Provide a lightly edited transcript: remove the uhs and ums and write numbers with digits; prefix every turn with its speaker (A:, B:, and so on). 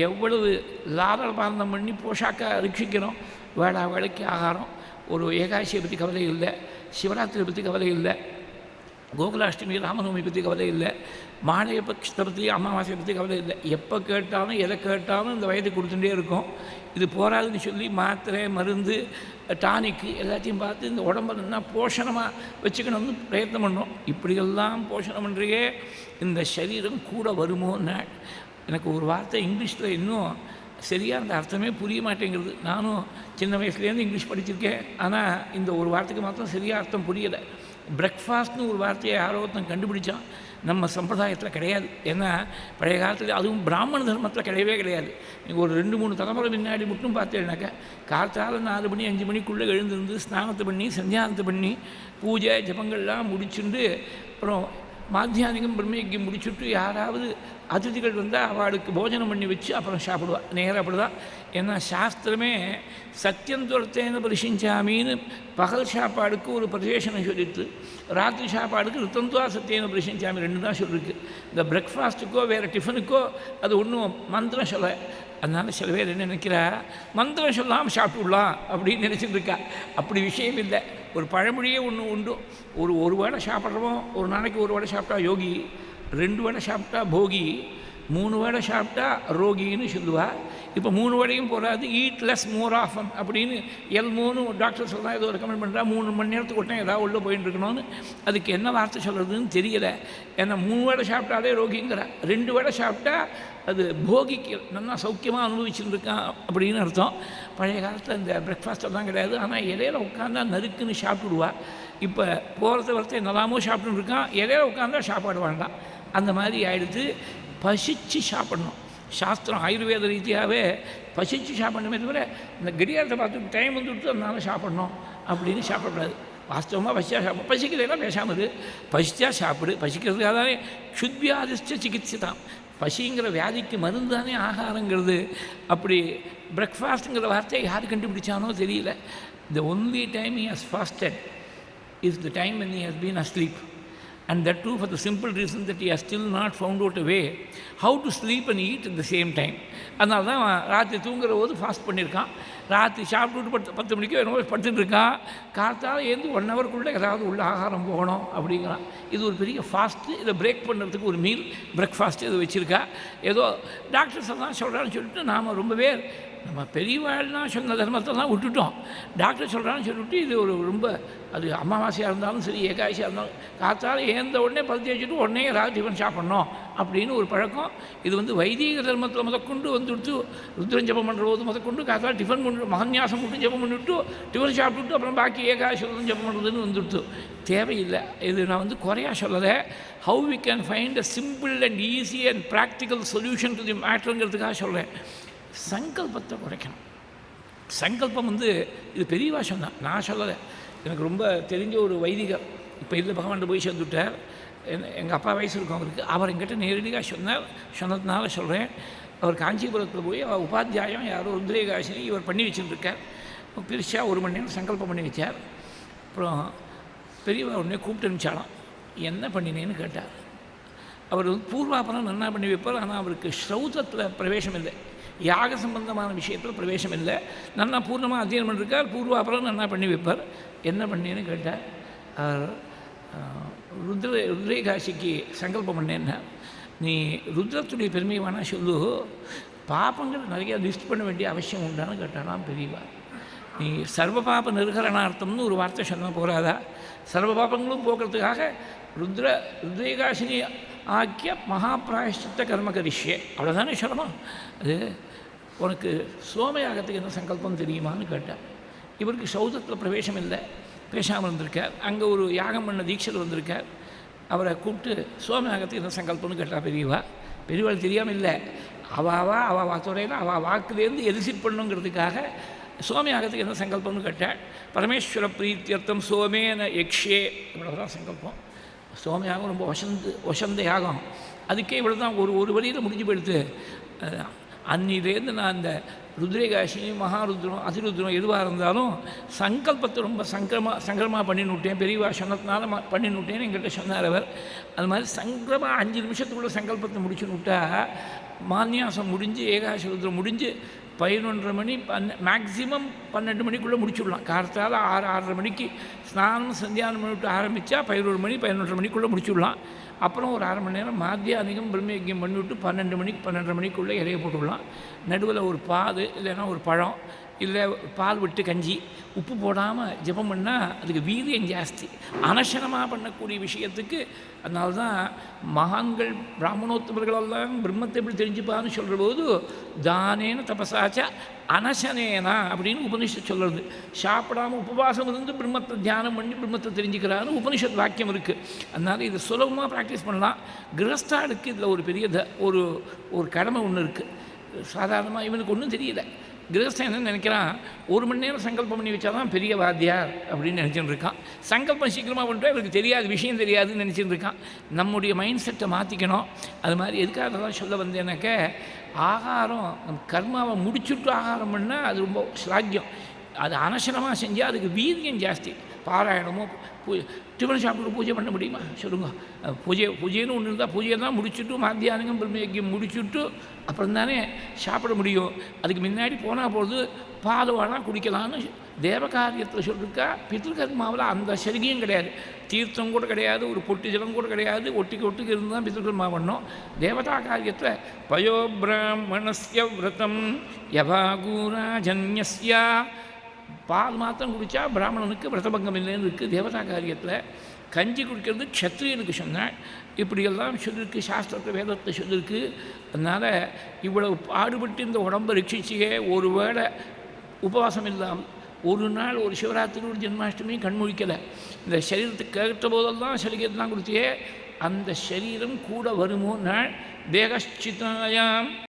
A: எவ்வளவு லாபபாந்தம் பண்ணி போஷாக்காக ரட்சிக்கிறோம். வேளா வேலைக்கு ஆகாரம், ஒரு ஏகாதசியை பற்றி கவலை இல்லை, சிவராத்திரியை பற்றி கவலை இல்லை, கோகுலாஷ்டமி ராமநவமி பற்றி கவலை இல்லை, மாலைய பட்சத்தை பற்றி அமாவாசையை பற்றி கவலை இல்லை. எப்போ கேட்டாலும் எதை கேட்டாலும் இந்த வயதுக்கு கொடுத்துட்டே இருக்கும். இது போராதுன்னு சொல்லி மாத்திரை மருந்து டானிக்கு எல்லாத்தையும் பார்த்து இந்த உடம்பை நல்லா போஷணமாக வச்சுக்கணும்னு பிரயத்னம் பண்ணுறோம். இப்படியெல்லாம் போஷணம் பண்ணுறையே இந்த சரீரம் கூட வருமோன்னு எனக்கு ஒரு வார்த்தை இங்கிலீஷில் இன்னும் சரியாக அந்த அர்த்தமே புரிய மாட்டேங்கிறது. நானும் சின்ன வயசுலேருந்து இங்கிலீஷ் படிச்சிருக்கேன், ஆனால் இந்த ஒரு வார்த்தைக்கு மாத்திரம் சரியாக அர்த்தம் புரியலை. பிரேக்ஃபாஸ்ட்னு ஒரு வார்த்தையை யாரோ ஒருத்தன் கண்டுபிடிச்சான், நம்ம சம்பிரதாயத்தில் கிடையாது. ஏன்னா பழைய காலத்தில் அதுவும் பிராமண தர்மத்தில் கிடையவே கிடையாது. நீங்கள் ஒரு 2-3 தலைமுறை முன்னாடி மட்டும் பார்த்தேன்னாக்கா காலத்தால் 4 மணி 5 மணிக்குள்ளே எழுந்திருந்து ஸ்நானத்தை பண்ணி சந்தியானத்தை பண்ணி பூஜை ஜபங்கள்லாம் முடிச்சுட்டு அப்புறம் மாத்தியானிகம் பிரம்மயஜ்யம் முடிச்சுட்டு யாராவது அதிதிகள் வந்தால் அவளுக்கு போஜனம் பண்ணி வச்சு அப்புறம் சாப்பிடுவாள். நேராக அப்படி தான். ஏன்னா சாஸ்திரமே சத்தியம் துரத்தேன பரிசிஞ்சாமின்னு பகல் சாப்பாடுக்கு ஒரு பரிசேஷனை சொல்லிட்டு ராத்திரி சாப்பாடுக்கு ரித்தந்துவா சத்தியேன பரிசிஞ்சாமி 2 தான் சொல்லியிருக்கு. இந்த பிரேக்ஃபாஸ்ட்டுக்கோ வேறு டிஃபனுக்கோ அது ஒன்றும் மந்திரம் சொல்ல. அதனால் சில பேர் என்ன நினைக்கிறா, மந்திரம் சொல்லாமல் சாப்பிட்டுடலாம் அப்படின்னு நினச்சிட்டு இருக்கா. அப்படி விஷயம் இல்லை. ஒரு பழமொழியே ஒன்று உண்டு. ஒரு வேளை சாப்பிட்றோம், ஒரு நாளைக்கு ஒரு வேளை சாப்பிட்டா யோகி, 2 வேளை சாப்பிட்டா போகி, 3 வேளை சாப்பிட்டா ரோகின்னு சொல்லுவா. இப்போ 3 வேளையும் போகாது, ஈட் லெஸ் மோர் ஆஃபன் அப்படின்னு எல்மோன்னு டாக்டர் சொல்கிறா. ஏதோ ரெக்கமெண்ட் பண்ணுறா. 3 மணி நேரத்துக்கு ஒட்டே ஏதாவது உள்ளே போயின்னு இருக்கணும்னு. அதுக்கு என்ன வார்த்தை சொல்கிறதுன்னு தெரியலை. ஏன்னா 3 வேளை சாப்பிட்டாலே ரோகிங்கிற, 2 வேளை சாப்பிட்டா அது போகிக்கு நல்லா சௌக்கியமாக அனுபவிச்சுட்டு இருக்கான் அப்படின்னு அர்த்தம். பழைய காலத்தில் இந்த பிரேக்ஃபாஸ்ட்டெல்லாம் கிடையாது. ஆனால் இலையில உட்காந்தா நறுக்குன்னு சாப்பிட்டுடுவா. இப்போ போகிறத வரத்தை நல்லாமோ சாப்பிட்டுன்னு இருக்கான், இலையில உட்காந்தா சாப்பாடு வேண்டாம். அந்த மாதிரி ஆகிடுத்து. பசிச்சு சாப்பிட்ணும். சாஸ்திரம் ஆயுர்வேத ரீதியாகவே பசிச்சு சாப்பிடணுமே தவிர இந்த கடியாரத்தை பார்த்து டைம் வந்துவிட்டு அதனால சாப்பிட்ணும் அப்படின்னு சாப்பிடக்கூடாது. வாஸ்தவமாக பசிச்சா சாப்பிடும். பசிக்கிறதெல்லாம் பேசாமல் இரு, பசிச்சா சாப்பிடு. பசிக்கிறதுக்காக தானே க்ஷுத்வியாதிஷ்ட சிகிச்சை தான். பசிங்கிற வியாதிக்கு மருந்து தானே ஆகாரங்கிறது. அப்படி பிரேக்ஃபாஸ்ட்டுங்கிற வார்த்தையை யார் கண்டுபிடிச்சானோ தெரியல. The only time he has fasted is the time when he has been asleep. And that too for the simple reason that he has still not found out a way how to sleep and eat at the same time. அதனால தான் ராத்திரி தூங்குற போது fast பண்ணியிருக்கான். ராத்திரி சாப்பிட்டுட்டு 10 மணிக்கு என்னவோ படுத்துட்டு இருக்கான். காலத்தால் ஏந்து 1 ஹவருக்குள்ளே ஏதாவது உள்ள ஆகாரம் போகணும் அப்படிங்கிறான். இது ஒரு பெரிய ஃபாஸ்ட்டு. இதை பிரேக் பண்ணுறதுக்கு ஒரு மீல் பிரேக்ஃபாஸ்ட்டு இதை வச்சுருக்கா. ஏதோ டாக்டர்ஸ் எல்லாம் சொல்கிறான்னு சொல்லிட்டு நாம் ரொம்பவே நம்ம பெரியவாள்லாம் சொன்ன தர்மத்தெல்லாம் விட்டுட்டோம். டாக்டர் சொல்கிறான்னு சொல்லிவிட்டு இது ஒரு ரொம்ப அது அமாவாசையாக இருந்தாலும் சரி ஏகாதசியாக இருந்தாலும் காத்தால் ஏந்த உடனே பருத்தி வச்சுட்டு உடனே ஏதாவது டிஃபன் சாப்பிட்ணும் அப்படின்னு ஒரு பழக்கம். இது வைதிக தர்மத்தில் முதற்கொண்டு வந்துவிட்டு ருத்ரன் ஜபம் பண்ணுற போது முதற்கொண்டு காத்தால் டிஃபன் கொண்டு மகன்யாசம் மட்டும் ஜபம் பண்ணிவிட்டு டிஃபன் சாப்பிட்டுட்டு அப்புறம் பாக்கி ஏகாதசி ஜபம் பண்ணுறதுன்னு வந்துவிட்டு தேவையில்லை. இது நான் குறையா சொல்லலை. How we can find a simple and easy and practical solution to the மேட்டருங்கிறதுக்காக சொல்கிறேன். சங்கல்பத்தை குறைக்கணும். சங்கல்பம் இது பெரிய வாசம் தான், நான் சொல்லலை. எனக்கு ரொம்ப தெரிஞ்ச ஒரு வைதிகர் இப்போ இல்லை பகவான் போய் சேர்ந்துவிட்டார். எங்கள் அப்பா வயசு இருக்கும் அவருக்கு. அவர் என்கிட்ட நேரடியாக சொன்னதுனால சொல்கிறேன். அவர் காஞ்சிபுரத்தில் போய் அவர் உபாத்தியாயம் யாரோ ருத்ரேகாசினி இவர் பண்ணி வச்சுருக்கார். பெருசாக 1 மணி நேரம் சங்கல்பம் பண்ணி வச்சார். அப்புறம் பெரியவா உடனே கூப்பிட்டு அனுப்பிச்சாலாம். என்ன பண்ணினேன்னு கேட்டார். அவர் பூர்வாபரம் நன்னா பண்ணி வைப்பார். ஆனால் அவருக்கு ஸ்ரௌதத்தில் பிரவேசம் இல்லை, யாக சம்பந்தமான விஷயத்தில் பிரவேசம் இல்லை. நல்லா பூர்ணமாக அத்தியனம் பண்ணிருக்கார். பூர்வாபரம் நல்லா பண்ணி வைப்பார். என்ன பண்ணேன்னு கேட்டார். ருத்ரேகாசிக்கு சங்கல்பம் பண்ணேன்னா, நீ ருத்ரத்துடைய பெருமை வேணால் சொல்லு, பாப்பங்கள் நிறையா லிஸ்ட் பண்ண வேண்டிய அவசியம் உண்டான்னு கேட்டாலாம் பெரியவா. நீ சர்வ பாப நிர்கரணார்த்தம்னு ஒரு வார்த்தை சொன்னால் போகாதா? சர்வ பாபங்களும் போக்குறதுக்காக ருத்ரேகாசினி ஆக்கிய மகாபிராயஷ்சித்த கர்ம கரிஷ்யே அவ்வளோதானே சொல்லணும். அது உனக்கு சோமயாகத்துக்கு என்ன சங்கல்பம் தெரியுமான்னு கேட்டார். இவருக்கு சௌதத்தில் பிரவேசம் இல்லை, பேசாமல் இருந்திருக்கார். அங்கே ஒரு யாகம் பண்ண தீட்சர் வந்திருக்கார். அவரை கூப்பிட்டு சோமயாகத்துக்கு என்ன சங்கல்பம்னு கேட்டால் பெரியவாள் தெரியாமல் இல்லை, அவள் துறையில் அவள் வாக்குலேருந்து எதிர்சிட் பண்ணுங்கிறதுக்காக சோமயாகத்துக்கு என்ன சங்கல்பம்னு கேட்டாள். பரமேஸ்வர பிரீத்தியர்த்தம் சோமேன யக்ஷே இவ்வளோதான் சங்கல்பம். சோமயாகம் ரொம்ப வசந்த யாகம். அதுக்கே இவ்வளோ தான் ஒரு வழியில் முடிஞ்சு போயிடுத்து. அன்னிலேருந்து நான் அந்த ருத்ரேகாசினி மகாருத்ரம் அதிருத்ரம் எதுவாக இருந்தாலும் சங்கல்பத்தை ரொம்ப சங்கரமாக பண்ணினுட்டேன். பெரியவா சொன்னதுனால பண்ணினுட்டேன்னு எங்கிட்ட சொன்னார் அவர். அது மாதிரி சங்கரமாக 5 நிமிஷத்துக்குள்ளே சங்கல்பத்தை முடிச்சுன்னு விட்டா மான்யாசம் முடிஞ்சு ஏகாதசி ருத்ரம் முடிஞ்சு 11:30 மணி மேக்ஸிமம் 12 மணிக்குள்ளே முடிச்சுடலாம். காலத்தால் 6:30 மணிக்கு ஸ்நானம் சந்தியானம் பண்ணிவிட்டு ஆரம்பித்தா 11 மணி 11:30 மணிக்குள்ளே முடிச்சுடலாம். அப்புறம் ஒரு 1/2 மணி நேரம் மாத்தியானிகம் பிரம்மயஜ்யம் பண்ணிவிட்டு 12 மணிக்கு 12:30 மணிக்குள்ளே இலைய போட்டுடலாம். நடுவில் ஒரு பால் இல்லைன்னா ஒரு பழம் இல்லை பால் விட்டு கஞ்சி உப்பு போடாமல் ஜெபம் பண்ணால் அதுக்கு வீரியம் ஜாஸ்தி. அனசனமாக பண்ணக்கூடிய விஷயத்துக்கு அதனால தான் மகான்கள் பிராமணோத்தமர்களெல்லாம் பிரம்மத்தை எப்படி தெரிஞ்சுப்பான்னு சொல்கிற போது தானேன தபசாச்ச அனசனேனா அப்படின்னு உபனிஷத் சொல்கிறது. சாப்பிடாமல் உபவாசம் இருந்து பிரம்மத்தை தியானம் பண்ணி பிரம்மத்தை தெரிஞ்சுக்கிறான்னு உபனிஷத் வாக்கியம் இருக்குது. அதனால் இது சுலபமாக ப்ராக்டிஸ் பண்ணலாம். கிரகஸ்தாளுக்கு இதில் ஒரு பெரிய ஒரு கடமை ஒன்று இருக்குது. சாதாரணமாக இவனுக்கு ஒன்றும் தெரியல. கிரகஸ்தன் என்ன நினைக்கிறான், 1 மணி நேரம் சங்கல்பம் பண்ணி வச்சா தான் பெரிய வாத்தியார் அப்படின்னு நினச்சிட்டு இருக்கான். சங்கல்பம் சீக்கிரமாக பண்ணிட்டு இவருக்கு தெரியாது, விஷயம் தெரியாதுன்னு நினச்சிட்டு இருக்கான். நம்முடைய மைண்ட் செட்டை மாற்றிக்கணும். அது மாதிரி எதுக்காக தான் சொல்ல வந்தேனாக்க, ஆகாரம் நம்ம கர்மாவை முடிச்சுட்டு ஆகாரம் பண்ணால் அது ரொம்ப ஸ்லாக்கியம். அது அனசனமாக செஞ்சால் அதுக்கு வீரியம் ஜாஸ்தி. பாராயணமோ டிஃபன் சாப்பிட்டு பூஜை பண்ண முடியுமா சொல்லுங்க? பூஜைன்னு ஒன்று இருந்தால் பூஜையை தான் முடிச்சுட்டு மாத்தியானங்கம் பிரம்மயஜ்யம் முடிச்சுட்டு அப்புறம் தானே சாப்பிட முடியும். அதுக்கு முன்னாடி போனால் பொழுது பாதவானா குடிக்கலான்னு தேவகாரியத்தில் சொல்லியிருக்கா. பித்ருகர்மாவில் அந்த சலுகையும் கிடையாது. தீர்த்தம் கூட கிடையாது, ஒரு பொட்டு ஜலம் கூட கிடையாது. ஒட்டுக்கு இருந்து தான் பித்ருகர்மா பண்ணோம். தேவதா காரியத்தில் பயோபிராமணஸ்ய விரதம் யபாகூராஜன்யஸ்யா பால் மாத்திரம் குடித்தா பிராமணனுக்கு விரதபங்கம் இல்லைன்னு இருக்குது. தேவதா காரியத்தில் கஞ்சி குடிக்கிறது க்ஷத்ரியனுக்கு சொன்னாள். இப்படியெல்லாம் சொல்லியிருக்கு சாஸ்திரத்தை, வேதத்தை சொல்லியிருக்கு. அதனால் இவ்வளவு பாடுபட்டு இந்த உடம்பை ரட்சிச்சியே ஒரு வேளை உபவாசம் இல்லாமல் ஒரு நாள் ஒரு சிவராத்திரி ஒரு ஜென்மாஷ்டமியும் கண்முழிக்கலை. இந்த சரீரத்துக்கு கேட்ட போதெல்லாம் சலுகையெல்லாம் கொடுத்தியே அந்த சரீரம் கூட வருமோ நாள் தேகச்சிதாயாம்